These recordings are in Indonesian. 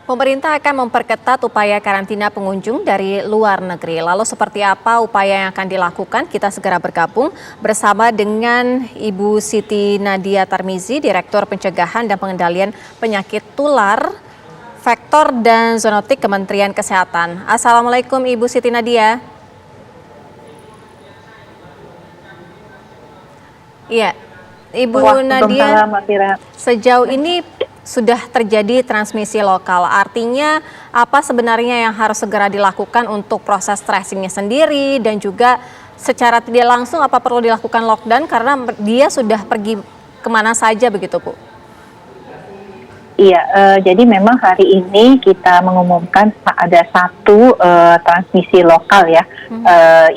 Pemerintah akan memperketat upaya karantina pengunjung dari luar negeri. Lalu seperti apa upaya yang akan dilakukan? Kita segera bergabung bersama dengan Ibu Siti Nadia Tarmizi, Direktur Pencegahan dan Pengendalian Penyakit Tular, Vektor dan Zoonotik Kementerian Kesehatan. Assalamualaikum Ibu Siti Nadia. Iya, Ibu Nadia, sejauh ini sudah terjadi transmisi lokal. Artinya apa sebenarnya yang harus segera dilakukan untuk proses tracingnya sendiri dan juga secara tidak langsung apa perlu dilakukan lockdown karena dia sudah pergi kemana saja begitu Bu? Iya, jadi memang hari ini kita mengumumkan ada satu transmisi lokal ya,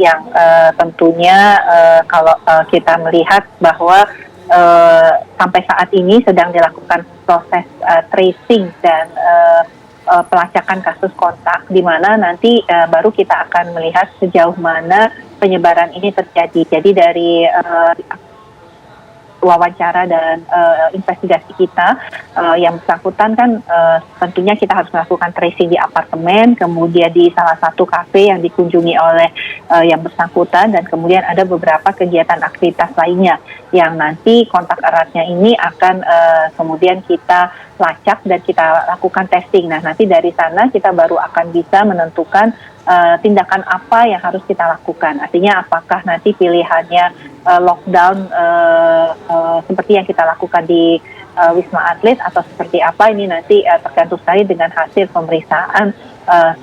yang tentunya kalau kita melihat bahwa sampai saat ini sedang dilakukan proses tracing dan pelacakan kasus kontak, di mana nanti baru kita akan melihat sejauh mana penyebaran ini terjadi. Jadi dari wawancara dan investigasi kita yang bersangkutan kan tentunya kita harus melakukan tracing di apartemen, kemudian di salah satu kafe yang dikunjungi oleh yang bersangkutan, dan kemudian ada beberapa kegiatan aktivitas lainnya yang nanti kontak eratnya ini akan kemudian kita lacak dan kita lakukan testing. Nah, nanti dari sana kita baru akan bisa menentukan tindakan apa yang harus kita lakukan. Artinya apakah nanti pilihannya lockdown seperti yang kita lakukan di Wisma Atlet atau seperti apa, ini nanti tergantung sekali dengan hasil pemeriksaan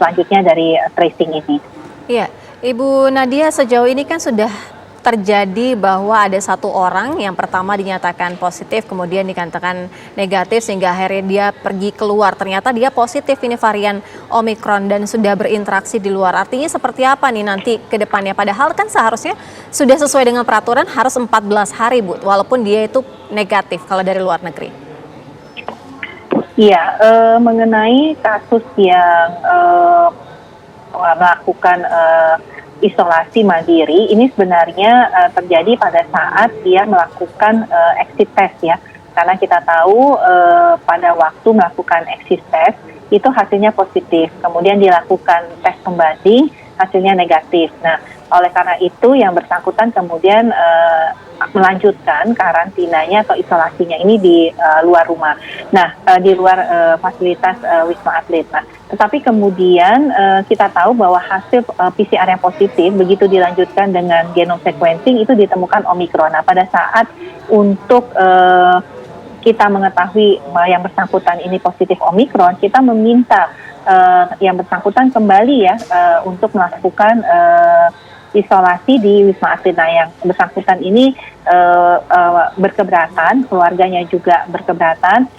selanjutnya dari tracing ini. Iya, Ibu Nadia, sejauh ini kan sudah terjadi bahwa ada satu orang yang pertama dinyatakan positif, kemudian dikatakan negatif sehingga akhirnya dia pergi keluar. Ternyata dia positif ini varian Omikron dan sudah berinteraksi di luar. Artinya seperti apa nih nanti ke depannya? Padahal kan seharusnya sudah sesuai dengan peraturan harus 14 hari Bu, walaupun dia itu negatif kalau dari luar negeri. Iya, mengenai kasus yang melakukan isolasi mandiri, ini sebenarnya terjadi pada saat dia melakukan exit test ya, karena kita tahu pada waktu melakukan exit test itu hasilnya positif, kemudian dilakukan tes kembali hasilnya negatif. Nah, oleh karena itu yang bersangkutan kemudian melanjutkan karantinanya atau isolasinya ini di luar rumah. Nah, di luar fasilitas Wisma Atlet. Nah, tetapi kemudian kita tahu bahwa hasil PCR yang positif begitu dilanjutkan dengan genome sequencing itu ditemukan Omikron. Nah, pada saat untuk kita mengetahui yang bersangkutan ini positif Omikron, kita meminta yang bersangkutan kembali ya untuk melakukan isolasi di Wisma Atlet. Nah, yang bersangkutan ini berkeberatan, keluarganya juga berkeberatan,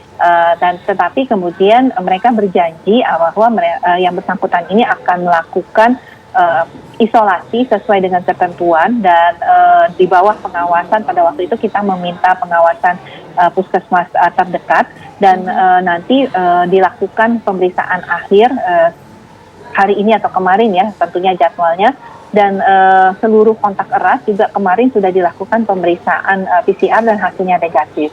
dan tetapi kemudian mereka berjanji bahwa yang bersangkutan ini akan melakukan isolasi sesuai dengan ketentuan dan di bawah pengawasan. Pada waktu itu kita meminta pengawasan puskesmas terdekat dan nanti dilakukan pemeriksaan akhir hari ini atau kemarin ya tentunya jadwalnya, dan seluruh kontak erat juga kemarin sudah dilakukan pemeriksaan PCR dan hasilnya negatif.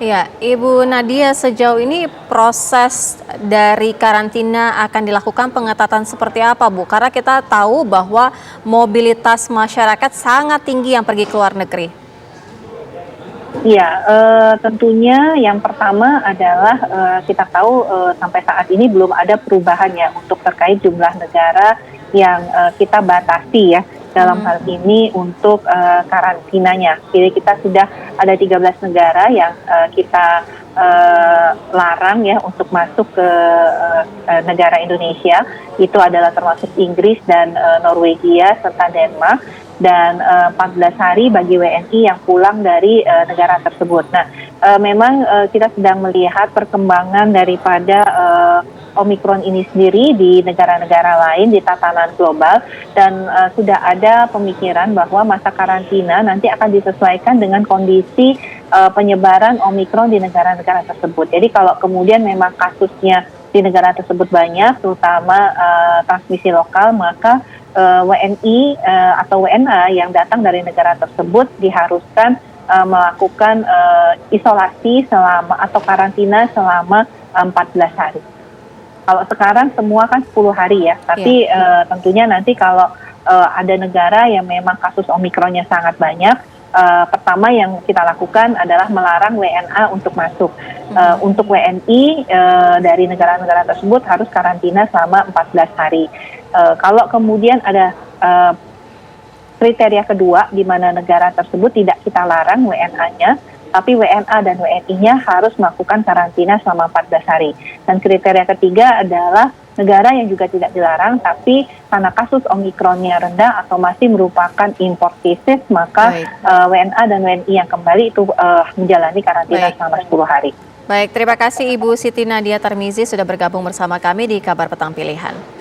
Ya, Ibu Nadia, sejauh ini proses dari karantina akan dilakukan pengetatan seperti apa, Bu? Karena kita tahu bahwa mobilitas masyarakat sangat tinggi yang pergi ke luar negeri. Ya, tentunya yang pertama adalah kita tahu sampai saat ini belum ada perubahan ya untuk terkait jumlah negara yang kita batasi ya dalam hal ini untuk karantinanya. Jadi kita sudah ada 13 negara yang kita larang ya untuk masuk ke negara Indonesia. Itu adalah termasuk Inggris dan Norwegia serta Denmark, dan 14 hari bagi WNI yang pulang dari negara tersebut. Nah, memang kita sedang melihat perkembangan daripada Omikron ini sendiri di negara-negara lain di tatanan global, dan sudah ada pemikiran bahwa masa karantina nanti akan disesuaikan dengan kondisi penyebaran Omikron di negara-negara tersebut. Jadi kalau kemudian memang kasusnya di negara tersebut banyak, terutama transmisi lokal, maka WNI atau WNA yang datang dari negara tersebut diharuskan melakukan isolasi selama atau karantina selama 14 hari. Kalau sekarang semua kan 10 hari ya, tapi tentunya nanti kalau ada negara yang memang kasus Omikronnya sangat banyak, pertama yang kita lakukan adalah melarang WNA untuk masuk. Untuk WNI dari negara-negara tersebut harus karantina selama 14 hari. Kalau kemudian ada kriteria kedua di mana negara tersebut tidak kita larang WNA-nya, tapi WNA dan WNI-nya harus melakukan karantina selama 14 hari. Dan kriteria ketiga adalah negara yang juga tidak dilarang, tapi karena kasus Omikronnya rendah atau masih merupakan import cases, maka WNA dan WNI yang kembali itu menjalani karantina selama 10 hari. Baik, terima kasih Ibu Siti Nadia Tarmizi sudah bergabung bersama kami di Kabar Petang Pilihan.